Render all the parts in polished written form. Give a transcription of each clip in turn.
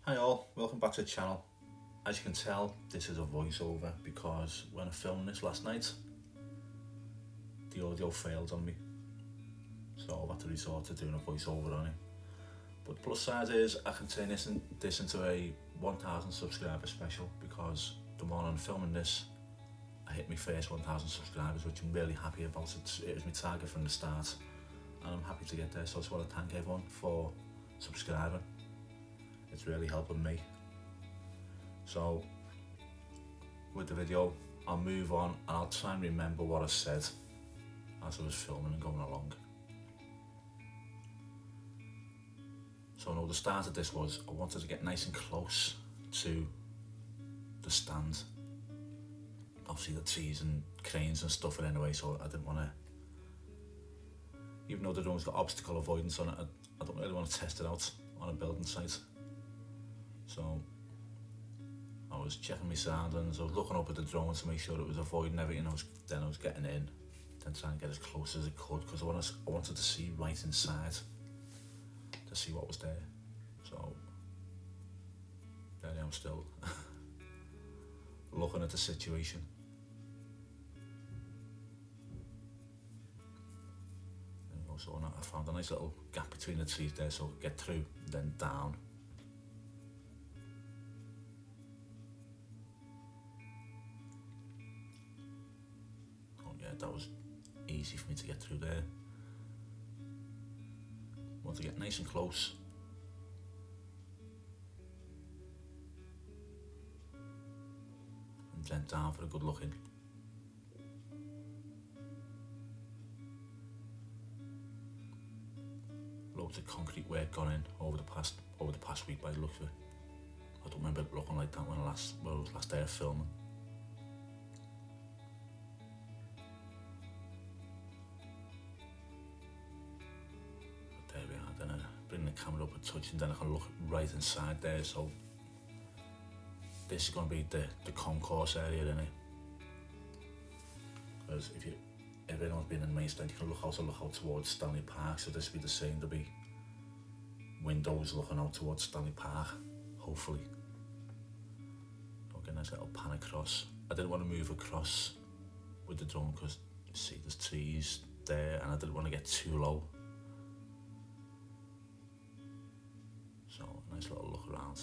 Hi all, welcome back to the channel. As you can tell, this is a voiceover because when I filmed this last night, the audio failed on me. So I've had to resort to doing a voiceover on it. But the plus side is I can turn this into a 1000 subscriber special because the morning I'm filming this, I hit my first 1000 subscribers, which I'm really happy about. It was my target from the start and I'm happy to get there. So I just want to thank everyone for subscribing. It's really helping me. So with the video, I'll move on and I'll try and remember what I said as I was filming and going along. So I know the start of this was I wanted to get nice and close to the stand. Obviously the trees and cranes and stuff in anyway, so I didn't want to, even though the drone's got obstacle avoidance on it, I don't really want to test it out on a building site. So I was checking my soundings, I was looking up at the drone to make sure it was avoiding everything. Then I was getting in, then trying to get as close as I could because I wanted to see right inside to see what was there. So there I am still looking at the situation. There we go. So I found a nice little gap between the trees there so I could get through, then down. That was easy for me to get through there. Want to get nice and close. And then down for a good look in. Loads of concrete work gone in over the past week by the looks of it. I don't remember it looking like that when it was last day of filming. Then I bring the camera up a touch and then I can look right inside there. So this is going to be the concourse area, isn't it? Because if anyone's been in the main stand, you can look out towards Stanley Park. So this will be the same. There'll be windows looking out towards Stanley Park, hopefully. Okay, nice little pan across. I didn't want to move across with the drone because you see there's trees there and I didn't want to get too low. So a nice little look around.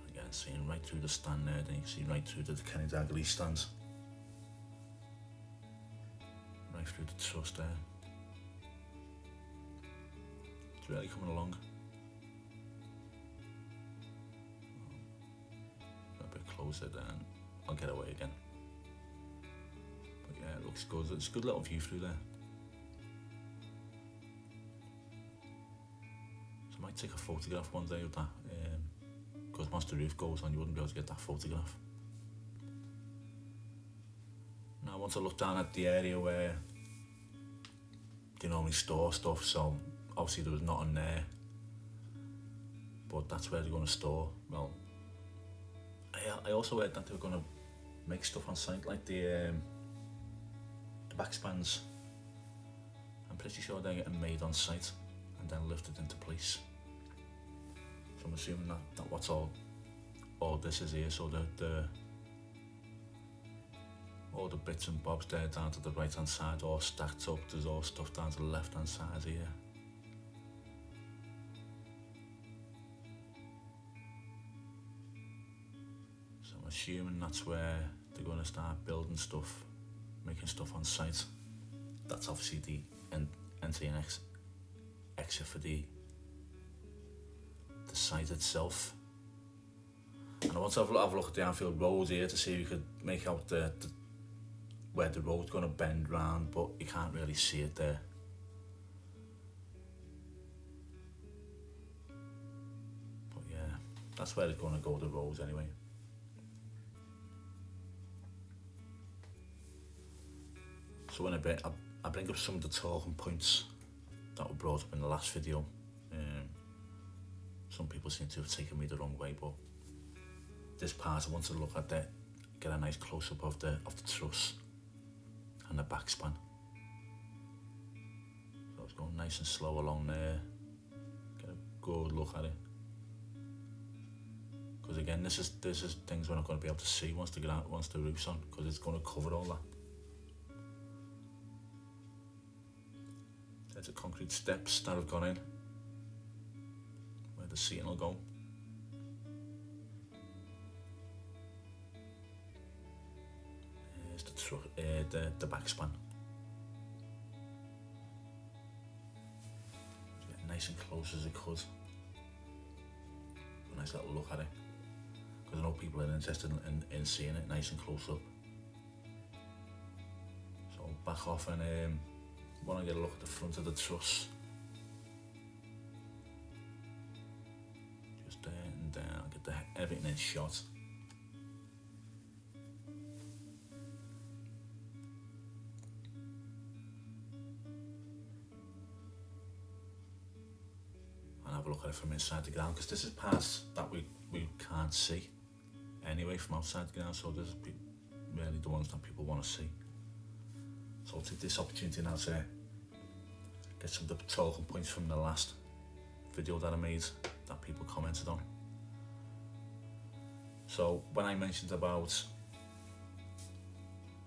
Again, seeing right through the stand there, then you can see right through to the Kenny Dalglish stand. Right through the truss there. It's really coming along. A bit closer then I'll get away again. Yeah, it looks good. It's a good little view through there. So I might take a photograph one day of that. Because once the roof goes on, you wouldn't be able to get that photograph. Now I want to look down at the area where they normally store stuff. So obviously there was nothing there. But that's where they're going to store. Well, I also heard that they were going to make stuff on site like the backspans. I'm pretty sure they're getting made on site and then lifted into place. So I'm assuming that what's all this is here. So all the bits and bobs there down to the right hand side all stacked up. There's all stuff down to the left hand side here. So I'm assuming that's where they're going to start building stuff, making stuff on site. That's obviously the entry and exit for the site itself. And I want to have a look at the Anfield Road here to see if you could make out where the road's going to bend round, but you can't really see it there. But yeah, that's where it's going to go, the roads anyway. So in a bit, I'll bring up some of the talking points that were brought up in the last video. Some people seem to have taken me the wrong way, but this part I want to look at that, get a nice close-up of the truss and the backspan. Go nice and slow along there. Get a good look at it. Because again, this is things we're not going to be able to see once the roof's on, because it's going to cover all that. There's the concrete steps that have gone in, where the seating will go. There's the back span. Get nice and close as it could. A nice little look at it, because I know people are interested in seeing it nice and close up. So back off and want to get a look at the front of the truss. Just there and there, I'll get everything in shot. And have a look at it from inside the ground, because this is parts that we can't see anyway from outside the ground, so this is really the ones that people want to see. So I'll take this opportunity now to get some of the talking points from the last video that I made that people commented on. So when I mentioned about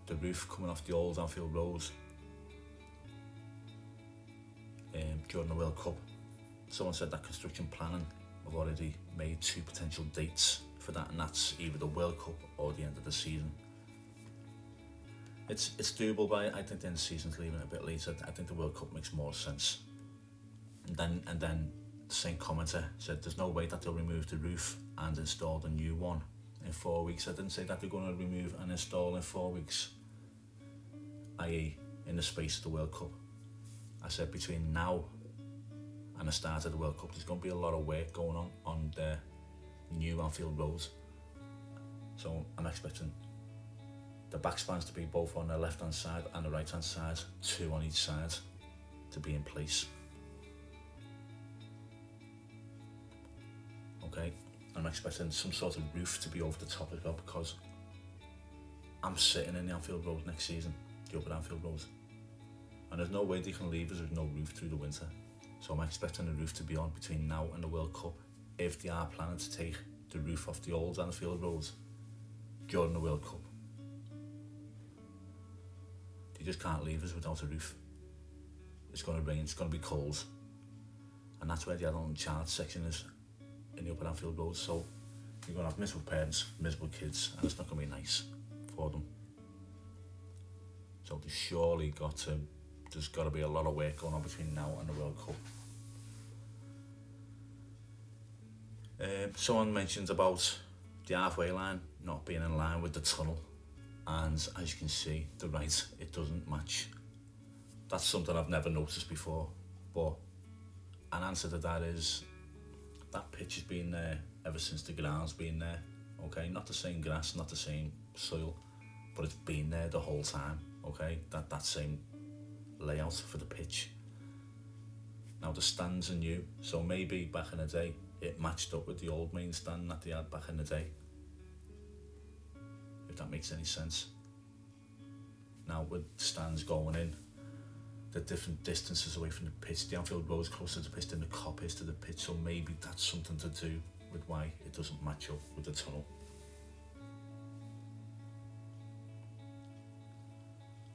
the roof coming off the old Anfield Road during the World Cup, someone said that construction planning have already made 2 potential dates for that, and that's either the World Cup or the end of the season. It's doable, but I think the end of the season's leaving it a bit later. I think the World Cup makes more sense. And then the same commenter said there's no way that they'll remove the roof and install the new one in 4 weeks. I didn't say that they're going to remove and install in 4 weeks, i.e. in the space of the World Cup. I said between now and the start of the World Cup, there's going to be a lot of work going on the new Anfield Road. So I'm expecting the back spans to be both on the left hand side and the right hand side, 2 on each side, to be in place. Okay, I'm expecting some sort of roof to be over the top as well, because I'm sitting in the Anfield Road next season, the upper Anfield Road, and there's no way they can leave us with no roof through the winter. So I'm expecting the roof to be on between now and the World Cup, if they are planning to take the roof off the old Anfield Road during the World Cup. They just can't leave us without a roof. It's going to rain, it's going to be cold, and that's where the adult and child section is, in the upper Anfield Road. So you're going to have miserable parents, miserable kids, and it's not going to be nice for them. So there's got to be a lot of work going on between now and the World Cup. Someone mentioned about the halfway line not being in line with the tunnel, and as you can see, the right, it doesn't match. That's something I've never noticed before, but an answer to that is that pitch has been there ever since the ground's been there. Okay, not the same grass, not the same soil, but it's been there the whole time. Okay, that same layout for the pitch. Now the stands are new, so maybe back in the day it matched up with the old main stand that they had back in the day, if that makes any sense. Now with stands going in, the different distances away from the pitch, the Anfield Road's closer to the pitch than the Cop is to the pitch, so maybe that's something to do with why it doesn't match up with the tunnel.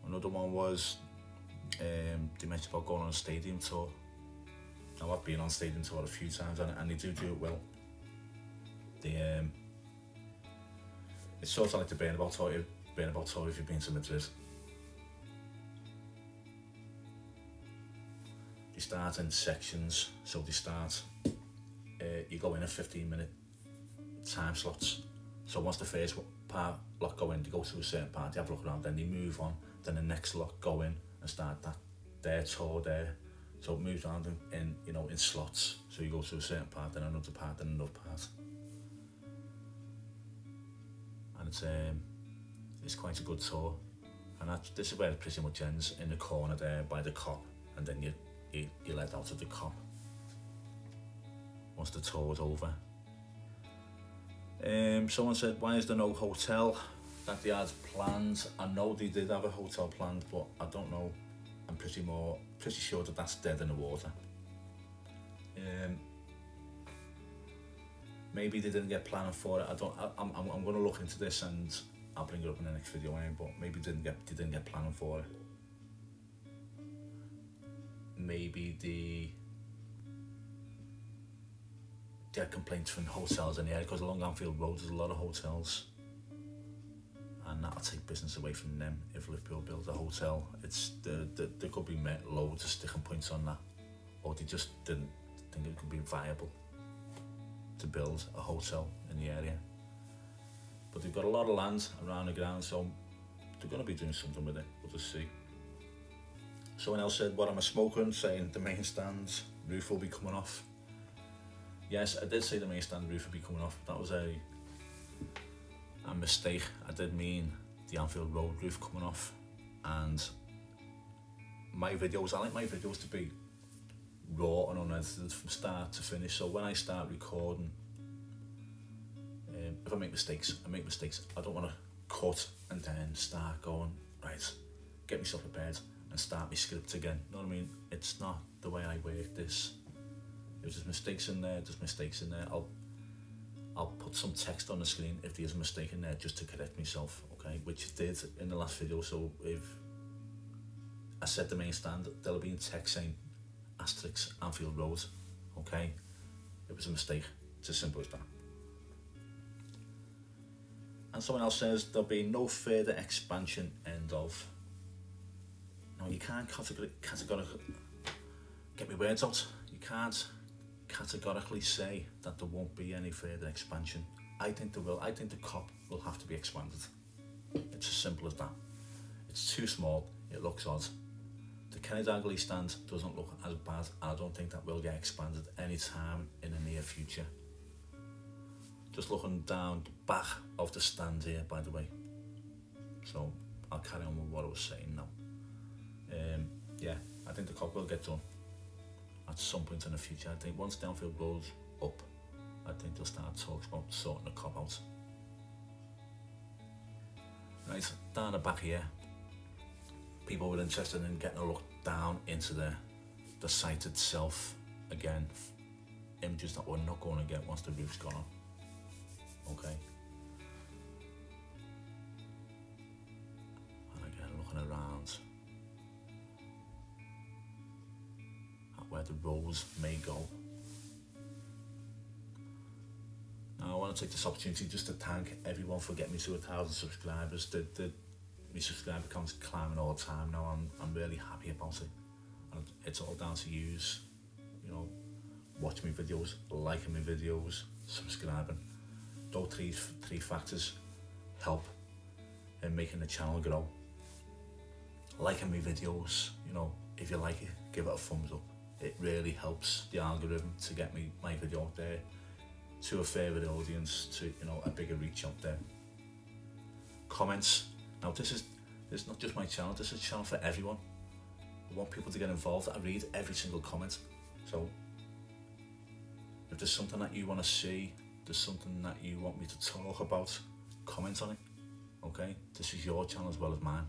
Another one was they mentioned about going on a stadium tour. Now I've been on stadium tour a few times, and they do it well. It's sort of like the Burnabout tour if you've been to Madrid. They start in sections, so they start, you go in a 15-minute time slots. So once the first lot go in, they go to a certain part, they have a look around, then they move on, then the next lot go in and start their tour there. So it moves around in slots. So you go to a certain part, then another part, then another part. And it's quite a good tour. And this is where it pretty much ends, in the corner there by the Cop, and then you let out of the Cop once the tour is over. Someone said, why is there no hotel that they had planned? I know they did have a hotel planned, but I don't know. I'm pretty sure that that's dead in the water. Maybe they didn't get planning for it. I'm going to look into this and I'll bring it up in the next video anyway, but maybe they didn't get planning for it. Maybe they had complaints from hotels in the area, because along Anfield Road there's a lot of hotels, and that'll take business away from them. If Liverpool builds a hotel, there could be loads of sticking points on that, or they just didn't think it could be viable to build a hotel in the area. But they've got a lot of land around the ground, so they're going to be doing something with it. We'll just see. Someone else said, what am I smoking? Saying the main stand roof will be coming off. Yes, I did say the main stand roof will be coming off. That was a mistake. I did mean the Anfield Road roof coming off. And my videos, I like my videos to be raw and unedited from start to finish. So when I start recording, if I make mistakes, I make mistakes. I don't want to cut and then start going, right, get myself prepared and start my script again. You know what I mean? It's not the way I work this. If there's mistakes in there, there's mistakes in there. I'll put some text on the screen if there's a mistake in there, just to correct myself, okay? Which I did in the last video. So if I said the main stand, there'll be in text saying asterisk Anfield Road, okay? It was a mistake. It's as simple as that. And someone else says there'll be no further expansion, end of. No, you can't categorically get my words out. You can't categorically say that there won't be any further expansion. I think there will. I think the cop will have to be expanded. It's as simple as that. It's too small. It looks odd. The Kenny Dalglish stand doesn't look as bad, and I don't think that will get expanded anytime in the near future. Just looking down the back of the stand here, by the way. So I'll carry on with what I was saying now. Yeah, I think the cop will get done at some point in the future. I think once the Anfield Road's up, I think they'll start talks about sorting the cop out. Right, down the back here, people were interested in getting a look down into the site itself. Again, images that we're not going to get once the roof's gone on. Okay. And again, looking around at where the roads may go. Now I want to take this opportunity just to thank everyone for getting me to 1,000 subscribers. My subscriber count's climbing all the time now. I'm really happy about it. And it's all down to yous, you know, watching my videos, liking my videos, subscribing. Those three factors help in making the channel grow. Liking my videos, you know, if you like it, give it a thumbs up. It really helps the algorithm to get my video out there to a further audience, to, you know, a bigger reach out there. Comments. Now this is not just my channel, this is a channel for everyone. I want people to get involved. I read every single comment. So if there's something that you want to see, there's something that you want me to talk about, comment on it, okay? This is your channel as well as mine.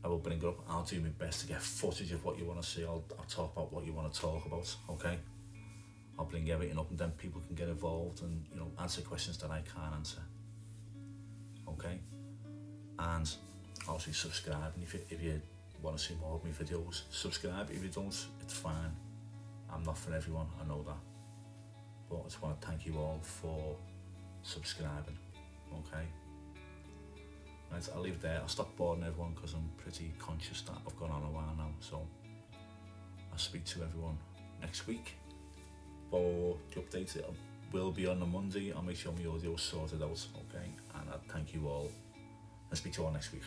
I will bring it up. I'll do my best to get footage of what you want to see. I'll talk about what you want to talk about, okay? I'll bring everything up and then people can get involved and, you know, answer questions that I can't answer, okay? And obviously subscribe, and if you want to see more of my videos, subscribe. If you don't, it's fine. I'm not for everyone, I know that. But I just want to thank you all for subscribing, okay? Right, I'll leave it there. I'll stop boring everyone because I'm pretty conscious that I've gone on a while now. So I'll speak to everyone next week for the update. It will be on the Monday. I'll make sure my audio is sorted out, okay? And I thank you all and speak to you all next week.